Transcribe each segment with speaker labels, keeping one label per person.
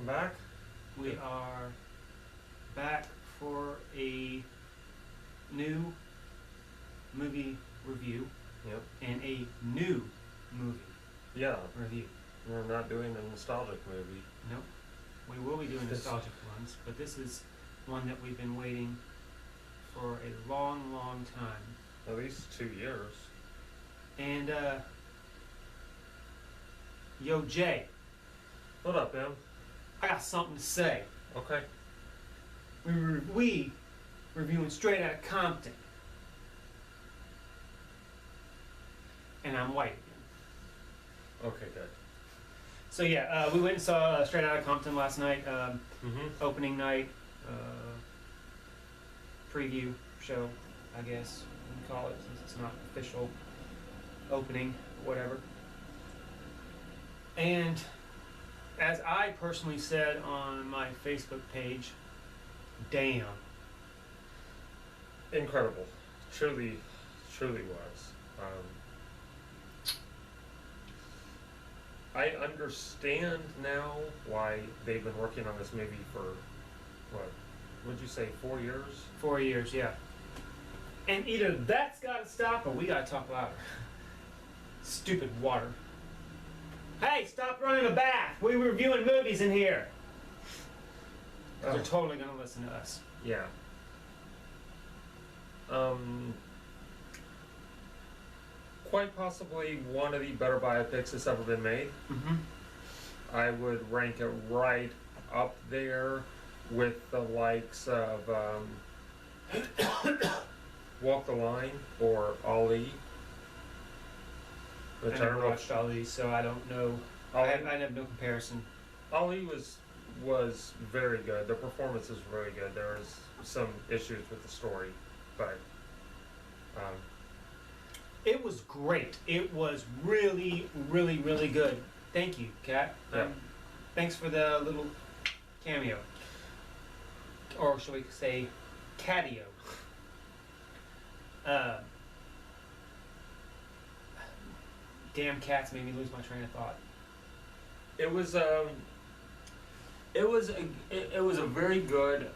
Speaker 1: welcome back.
Speaker 2: We are back for a new movie review
Speaker 1: Yep.
Speaker 2: and a new movie
Speaker 1: Yeah,
Speaker 2: review.
Speaker 1: we're not doing a nostalgic movie.
Speaker 2: Nope. We will be doing
Speaker 1: This-
Speaker 2: nostalgic ones, but this is one that we've been waiting for a long, long time.
Speaker 1: At least 2 years.
Speaker 2: And, yo, Jay,
Speaker 1: What up, Em?
Speaker 2: I got something to say.
Speaker 1: Okay.
Speaker 2: We reviewing Straight Outta Compton. And I'm white again.
Speaker 1: Okay, good.
Speaker 2: So yeah, we went and saw Straight Outta Compton last night,
Speaker 1: Mm-hmm.
Speaker 2: opening night, preview show, I guess we can call it, since it's not official opening, whatever. And as I personally said on my Facebook page, damn.
Speaker 1: Incredible. Truly was. I understand now why they've been working on this movie for, what would you say, 4 years?
Speaker 2: 4 years, yeah. And either that's gotta stop or we gotta talk louder. Stupid water. Hey, stop running a bath! We're reviewing movies in here!
Speaker 1: Oh.
Speaker 2: They're totally gonna listen to us.
Speaker 1: Yeah. Quite possibly one of the better biopics that's ever been made.
Speaker 2: Mm-hmm.
Speaker 1: I would rank it right up there with the likes of Walk the Line or Ali. Which
Speaker 2: I
Speaker 1: I
Speaker 2: never
Speaker 1: don't know.
Speaker 2: watched Ali, so I don't know. I have no comparison.
Speaker 1: Ali was very good. The performance was very good. There was some issues with the story, but
Speaker 2: It was great. It was really, really, really good. Thank you, Kat.
Speaker 1: Yeah.
Speaker 2: Thanks for the little cameo. Or shall we say, catio. Damn cats made me lose my train of thought.
Speaker 1: it was a very good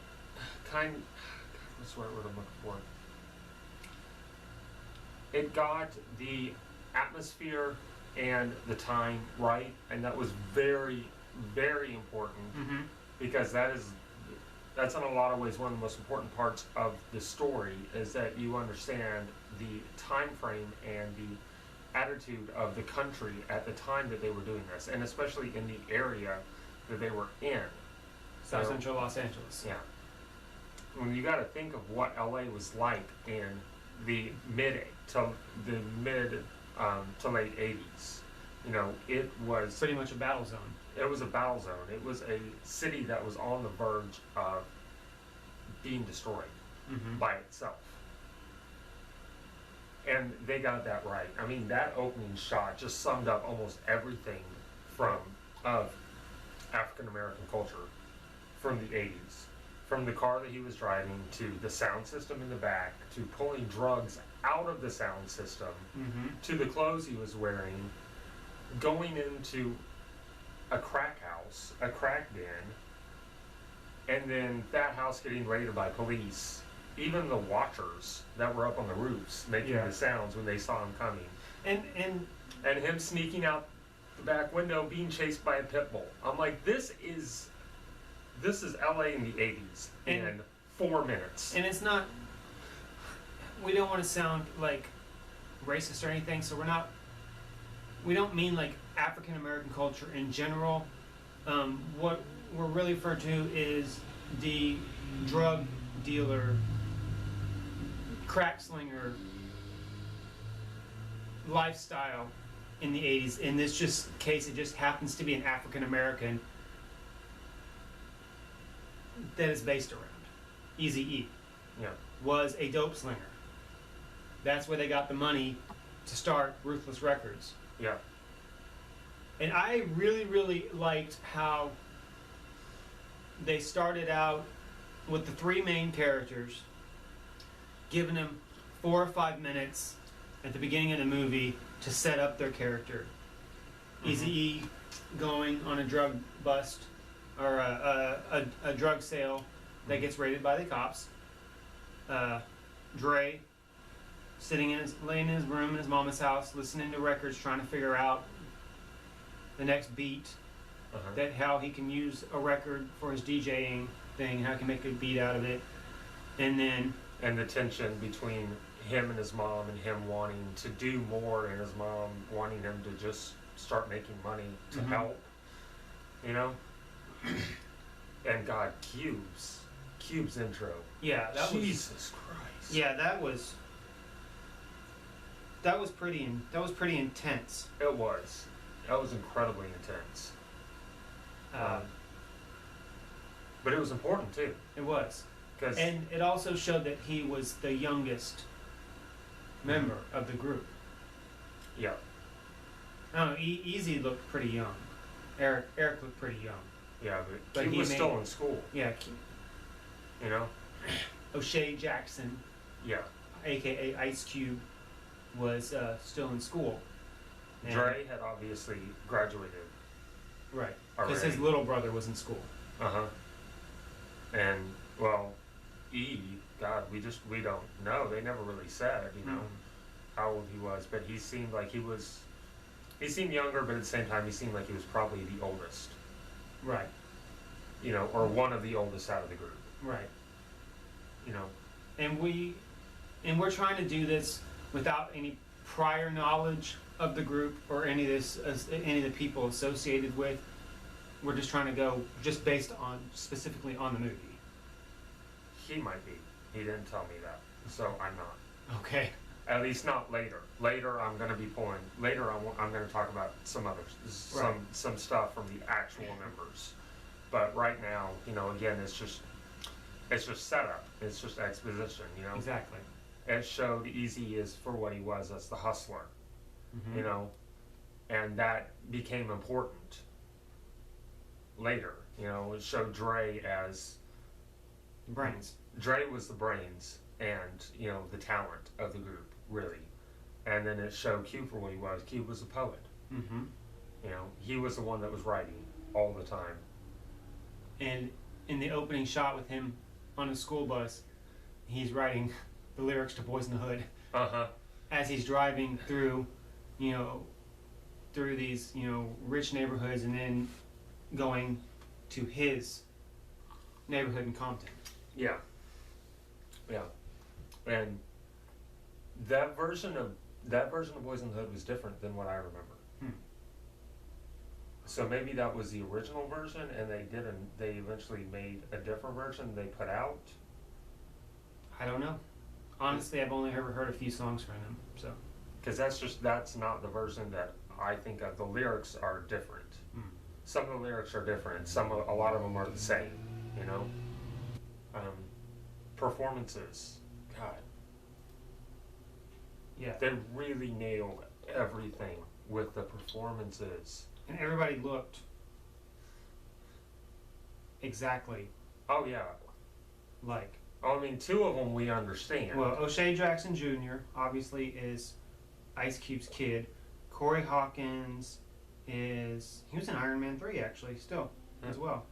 Speaker 1: kind. What's the right word I'm looking for? It got the atmosphere and the time right, and that was very, very important
Speaker 2: Mm-hmm.
Speaker 1: because that's in a lot of ways one of the most important parts of the story is that you understand the time frame and the attitude of the country at the time that they were doing this, and especially in the area that they were in.
Speaker 2: South
Speaker 1: So-
Speaker 2: Central Los Angeles.
Speaker 1: Yeah. When you got to think of what LA was like in the mid to late 80s. You know, it was
Speaker 2: Pretty much a battle zone.
Speaker 1: a battle zone. It was a city that was on the verge of being destroyed
Speaker 2: Mm-hmm.
Speaker 1: by itself. And they got that right. I mean, that opening shot just summed up almost everything of African American culture from the 80s. From the car that he was driving, to the sound system in the back, to pulling drugs out of the sound system,
Speaker 2: Mm-hmm.
Speaker 1: to the clothes he was wearing, going into a crack house, a crack den, and then that house getting raided by police. Even the watchers that were up on the roofs making
Speaker 2: Yeah.
Speaker 1: the sounds when they saw him coming.
Speaker 2: And
Speaker 1: And him sneaking out the back window being chased by a pit bull. I'm like, this is LA in the 80s in 4 minutes.
Speaker 2: And it's not, we don't want to sound like racist or anything, so we don't mean like African American culture in general. What we're really referring to is the drug dealer, crack slinger lifestyle in the 80s. In this case, it just happens to be an African American that is based around. Eazy-E
Speaker 1: Yeah.
Speaker 2: was a dope slinger. That's where they got the money to start Ruthless Records.
Speaker 1: Yeah.
Speaker 2: And I really, really liked how they started out with the three main characters, giving them 4 or 5 minutes at the beginning of the movie to set up their character.
Speaker 1: Mhm.
Speaker 2: Eazy-E going on a drug bust, or a drug sale that gets raided by the cops. Dre laying in his room in his mama's house, listening to records, trying to figure out the next beat, that how he can use a record for his DJing thing, how he can make a beat out of it, and
Speaker 1: the tension between him and his mom, and him wanting to do more, and his mom wanting him to just start making money to help, you know. And God, Cube's intro.
Speaker 2: Yeah,
Speaker 1: Jesus Christ.
Speaker 2: Yeah, that was pretty intense.
Speaker 1: It was. That was incredibly intense. But it was important too.
Speaker 2: It was.
Speaker 1: Cause
Speaker 2: and it also showed that he was the youngest member of the group.
Speaker 1: Yeah.
Speaker 2: I don't know, Easy looked pretty young. Eric looked pretty young.
Speaker 1: Yeah, but he was still in school.
Speaker 2: Yeah.
Speaker 1: You know?
Speaker 2: O'Shea Jackson,
Speaker 1: yeah,
Speaker 2: aka Ice Cube, was still in school.
Speaker 1: And Dre had obviously graduated.
Speaker 2: Right. Because his little brother was in school.
Speaker 1: And, well, God, we don't know. They never really said, you know, how old he was. But he seemed like he seemed younger, but at the same time, he seemed like he was probably the oldest.
Speaker 2: Right.
Speaker 1: You know, or one of the oldest out of the group.
Speaker 2: Right.
Speaker 1: You know.
Speaker 2: And we're trying to do this without any prior knowledge of the group or any of the people associated with. We're just trying to go just based on specifically on the movie.
Speaker 1: He might be. He didn't tell me that, so I'm not.
Speaker 2: Okay.
Speaker 1: At least not later. Later, I'm going to be pulling. Later, I'm going to talk about some stuff from the actual members. But right now, you know, again, it's just setup. It's just exposition. You know.
Speaker 2: Exactly.
Speaker 1: It showed Easy is for what he was as the hustler. You know, and that became important later. You know, it showed Dre as
Speaker 2: brains.
Speaker 1: Dre was the brains and, you know, the talent of the group, really. And then it showed Cube for what he was. Cube was a poet. You know, he was the one that was writing all the time.
Speaker 2: And in the opening shot with him on a school bus, he's writing the lyrics to Boys in the Hood. As he's driving through, you know, through these, you know, rich neighborhoods and then going to his neighborhood in Compton. Yeah.
Speaker 1: Yeah. And that version of Boys in the Hood was different than what I remember. So maybe that was the original version, and they eventually made a different version they put out.
Speaker 2: I don't know. Honestly, I've only ever heard a few songs from him, so. Because
Speaker 1: that's not the version that I think of. The lyrics are different. Some of the lyrics are different. A lot of them are the same. You know. Performances, God.
Speaker 2: Yeah.
Speaker 1: They really nailed everything with the performances.
Speaker 2: And everybody looked exactly.
Speaker 1: Oh yeah.
Speaker 2: Like.
Speaker 1: I mean, two of them we understand.
Speaker 2: Well, O'Shea Jackson Jr. obviously is Ice Cube's kid. Corey Hawkins he was in Iron Man 3 actually, still, as well.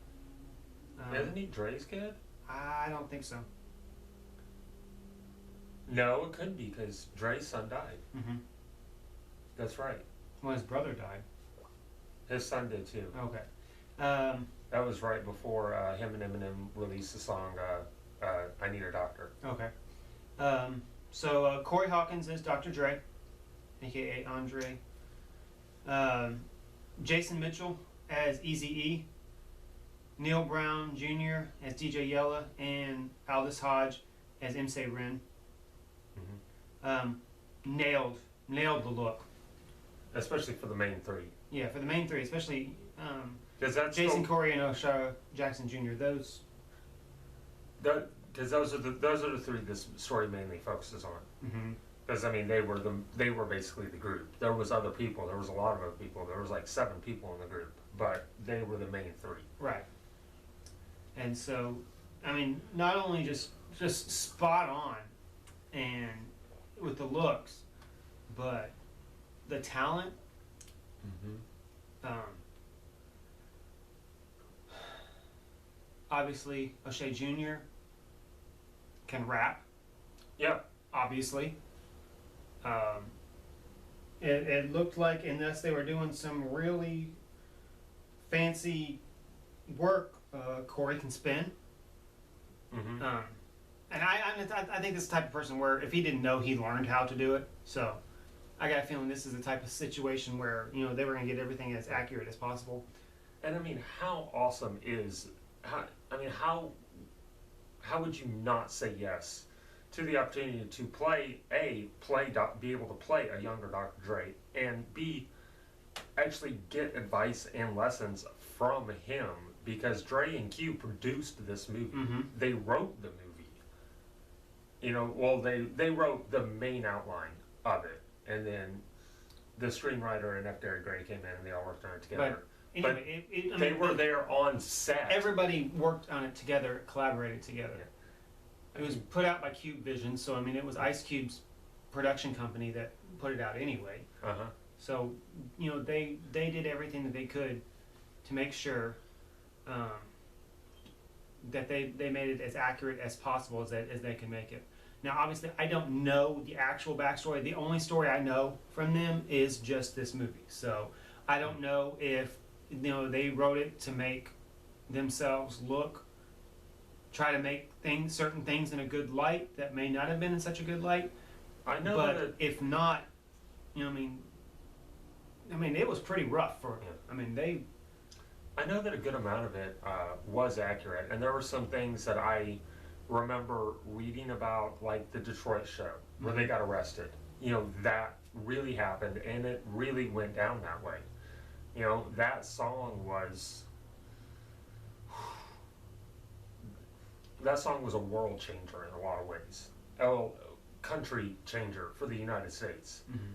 Speaker 1: Isn't he Dre's kid?
Speaker 2: I don't think so.
Speaker 1: No, it couldn't be because Dre's son died. That's right.
Speaker 2: Well, his brother died.
Speaker 1: His son did too.
Speaker 2: Okay.
Speaker 1: That was right before him and Eminem released the song I Need a Doctor.
Speaker 2: Okay. So Corey Hawkins is Dr. Dre, aka Andre. Jason Mitchell as Eazy-E. Neil Brown Jr. as DJ Yella, and Aldous Hodge as MC Ren. Nailed the look.
Speaker 1: Especially for the main three.
Speaker 2: Yeah, for the main three, especially
Speaker 1: Jason,
Speaker 2: Corey, and O'Shea Jackson Jr.
Speaker 1: Because those are the three this story mainly focuses on. Because I mean, they were basically the group. There was other people. There was a lot of other people. There was like 7 people in the group, but they were the main 3.
Speaker 2: Right. And so, I mean, not only just spot on, and with the looks, but the talent. obviously O'Shea Jr. can rap,
Speaker 1: Yeah.
Speaker 2: obviously. It looked like, unless they were doing some really fancy work, Corey can spin.
Speaker 1: Mm-hmm.
Speaker 2: And I think this is the type of person where if he didn't know, he learned how to do it. So I got a feeling this is the type of situation where, you know, they were going to get everything as accurate as possible.
Speaker 1: And I mean, how awesome is, how would you not say yes to the opportunity to be able to play a younger Dr. Dre, and B, actually get advice and lessons from him, because Dre and Q produced this movie.
Speaker 2: Mm-hmm.
Speaker 1: They wrote the movie. You know, well, they wrote the main outline of it, and then the screenwriter and F. Gary Gray came in and they all worked on it together.
Speaker 2: But anyway,
Speaker 1: They were there on set.
Speaker 2: Everybody worked on it together, collaborated together.
Speaker 1: Yeah.
Speaker 2: It was put out by Cube Vision, so I mean, it was Ice Cube's production company that put it out anyway.
Speaker 1: Uh-huh.
Speaker 2: So, you know, they did everything that they could to make sure that they made it as accurate as possible as they can make it. Now, obviously, I don't know the actual backstory. The only story I know from them is just this movie. So I don't know if, you know, they wrote it to make themselves try to make certain things in a good light that may not have been in such a good light.
Speaker 1: I know,
Speaker 2: but if not, you know, I mean, it was pretty rough for.
Speaker 1: Yeah.
Speaker 2: I mean,
Speaker 1: I know that a good amount of it was accurate, and there were some things that I remember reading about, like the Detroit show, where they got arrested. You know, that really happened, and it really went down that way. You know, that song was a world changer in a lot of ways. Country changer for the United States.
Speaker 2: Mm-hmm.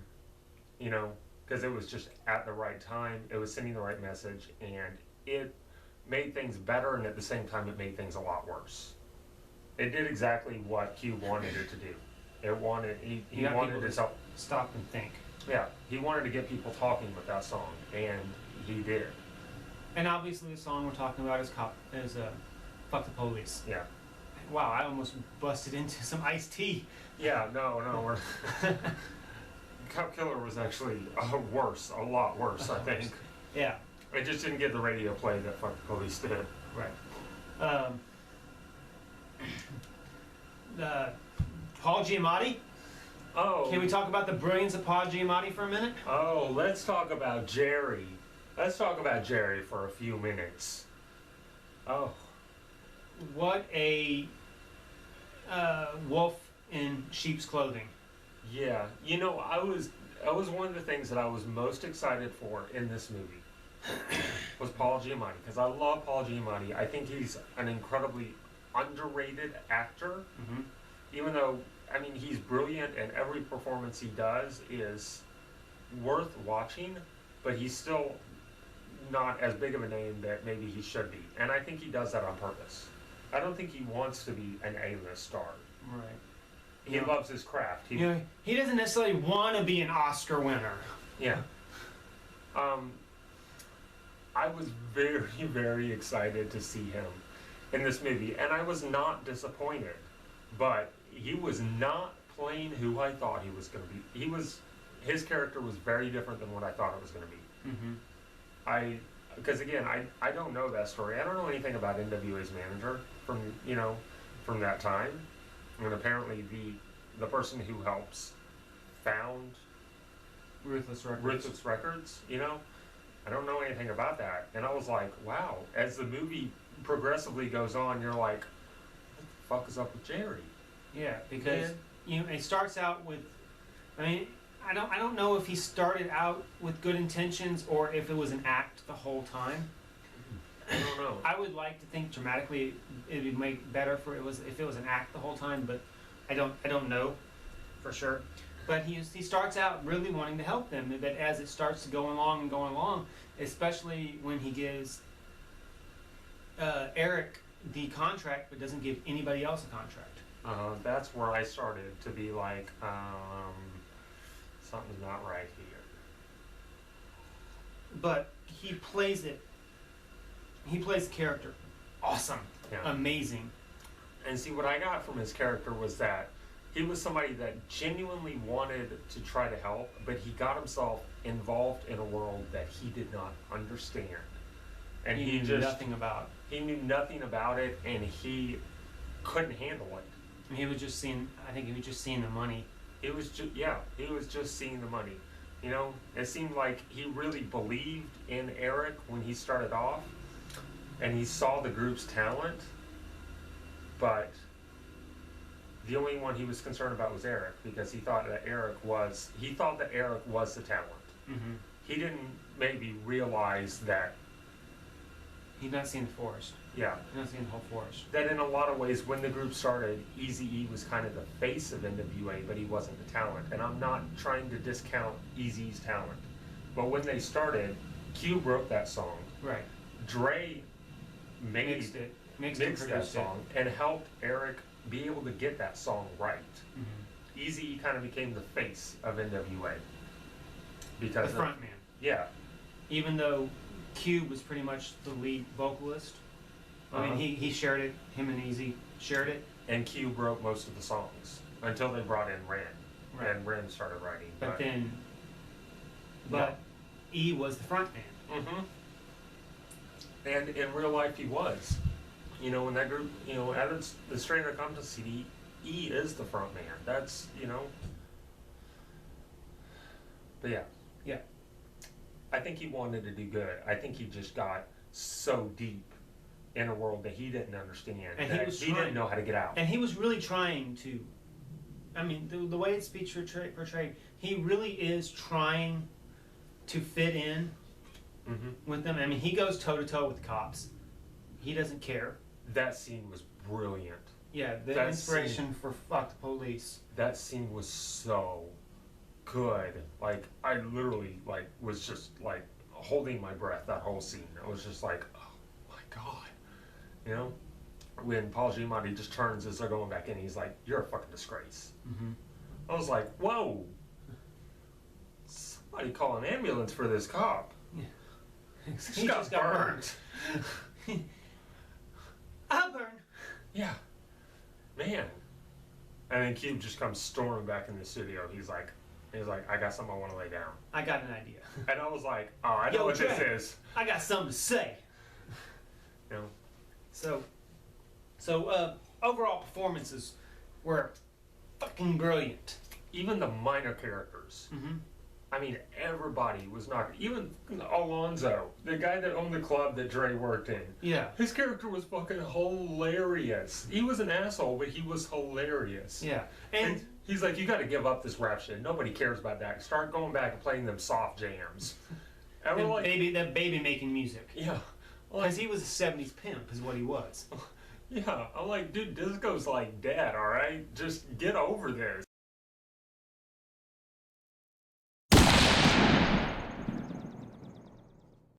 Speaker 1: You know, because it was just at the right time, it was sending the right message, and it made things better, and at the same time it made things a lot worse. It did exactly what Cube wanted it to do. He wanted to
Speaker 2: stop and think.
Speaker 1: Yeah, he wanted to get people talking with that song, and he did.
Speaker 2: And obviously the song we're talking about is Fuck the Police.
Speaker 1: Yeah.
Speaker 2: Wow, I almost busted into some iced tea.
Speaker 1: Yeah, no, Cop Killer was actually worse, a lot worse, I think.
Speaker 2: Yeah.
Speaker 1: It just didn't get the radio play that Fuck the Police did.
Speaker 2: Right. Paul Giamatti.
Speaker 1: Oh.
Speaker 2: Can we talk about the brilliance of Paul Giamatti for a minute?
Speaker 1: Oh, let's talk about Jerry. Let's talk about Jerry for a few minutes. Oh.
Speaker 2: What a wolf in sheep's clothing.
Speaker 1: Yeah, you know, that was one of the things that I was most excited for in this movie was Paul Giamatti, because I love Paul Giamatti. I think he's an incredibly underrated actor, even though, I mean, he's brilliant and every performance he does is worth watching, but he's still not as big of a name that maybe he should be. And I think he does that on purpose. I don't think he wants to be an A-list star.
Speaker 2: Right.
Speaker 1: He loves his craft.
Speaker 2: He doesn't necessarily want to be an Oscar winner.
Speaker 1: Yeah. I was very, very excited to see him in this movie, and I was not disappointed. But he was not playing who I thought he was going to be. His character was very different than what I thought it was going to be.
Speaker 2: Mm-hmm.
Speaker 1: Because again, I don't know that story. I don't know anything about NWA's manager from that time. And apparently the person who helps found
Speaker 2: Ruthless
Speaker 1: Records, you know? I don't know anything about that. And I was like, wow, as the movie progressively goes on, you're like, what the fuck is up with Jerry?
Speaker 2: Yeah, because it starts out with, I mean, I don't know if he started out with good intentions or if it was an act the whole time.
Speaker 1: I don't know.
Speaker 2: I would like to think dramatically it would make better if it was an act the whole time, but I don't know for sure. But he starts out really wanting to help them, but as it starts to go along, especially when he gives Eric the contract but doesn't give anybody else a contract.
Speaker 1: That's where I started to be like, something's not right here.
Speaker 2: But he plays the character awesome.
Speaker 1: Yeah.
Speaker 2: amazing.
Speaker 1: And see, what I got from his character was that he was somebody that genuinely wanted to try to help, but he got himself involved in a world that he did not understand. And
Speaker 2: He
Speaker 1: he
Speaker 2: knew
Speaker 1: just
Speaker 2: nothing about.
Speaker 1: he knew nothing about it, and he couldn't handle it.
Speaker 2: He was just seeing. I think he was just seeing the money.
Speaker 1: He was just seeing the money. You know, it seemed like he really believed in Eric when he started off, and he saw the group's talent, but the only one he was concerned about was Eric, because he thought that Eric was the talent.
Speaker 2: Mm-hmm.
Speaker 1: He didn't maybe realize that,
Speaker 2: He'd not seen the forest.
Speaker 1: yeah,
Speaker 2: He'd not seen the whole forest.
Speaker 1: that in a lot of ways, when the group started, Eazy-E was kind of the face of NWA, but he wasn't the talent. And I'm not trying to discount Eazy's talent, but when they started, Q wrote that song.
Speaker 2: Right.
Speaker 1: Dre
Speaker 2: Mixed
Speaker 1: mixed that
Speaker 2: produced
Speaker 1: song and helped Eric be able to get that song right.
Speaker 2: Mm-hmm.
Speaker 1: Eazy-E kind of became the face of NWA
Speaker 2: The
Speaker 1: because
Speaker 2: front man.
Speaker 1: yeah,
Speaker 2: Even though Q was pretty much the lead vocalist. I mean, he shared it. Him and Eazy shared it.
Speaker 1: and Q wrote most of the songs until they brought in Ren,
Speaker 2: Right.
Speaker 1: and Ren started writing.
Speaker 2: But E was the front man.
Speaker 1: Mm-hmm. And in real life, he was. You know, when that group, you know, added the Straight Outta Compton CD, E is the front man. That's, you know. But yeah.
Speaker 2: Yeah.
Speaker 1: I think he wanted to do good. I think he just got so deep in a world that he didn't understand,
Speaker 2: And
Speaker 1: that
Speaker 2: he
Speaker 1: he didn't know how to get out.
Speaker 2: And he was really trying to. I mean, the way it's portrayed, he really is trying to fit in
Speaker 1: Mm-hmm.
Speaker 2: with them. I mean, he goes toe to toe with the cops. He doesn't care.
Speaker 1: That scene was brilliant.
Speaker 2: Yeah, the
Speaker 1: That
Speaker 2: inspiration for fuck the police.
Speaker 1: That scene was so good. Like, I literally, like, was just, like, holding my breath that whole scene. I was just like, oh my God. You know? When Paul Giamatti just turns as they're going back in, he's like, you're a fucking disgrace.
Speaker 2: Mm-hmm.
Speaker 1: I was like, whoa. Somebody call an ambulance for this cop.
Speaker 2: Yeah.
Speaker 1: He just got burned.
Speaker 2: I'll burn.
Speaker 1: Yeah. Man. And then Cube just comes storming back in the studio. He's like, I got something I want to lay down.
Speaker 2: I got an idea.
Speaker 1: And I was like, oh, I know
Speaker 2: Yo,
Speaker 1: what
Speaker 2: Dre,
Speaker 1: this is.
Speaker 2: I got something to say.
Speaker 1: You know?
Speaker 2: So overall performances were fucking brilliant.
Speaker 1: Even the minor characters.
Speaker 2: Mm-hmm.
Speaker 1: I mean, everybody was not. Even Alonzo, the guy that owned the club that Dre worked in.
Speaker 2: Yeah.
Speaker 1: His character was fucking hilarious. He was an asshole, but he was hilarious.
Speaker 2: Yeah.
Speaker 1: And he's like, you got to give up this rap shit. Nobody cares about that. Start going back and playing them soft jams. And we're like,
Speaker 2: that baby making music.
Speaker 1: yeah.
Speaker 2: Because he was a 70s pimp, is what he was.
Speaker 1: Yeah. I'm like, dude, disco's like dead, all right? Just get over this.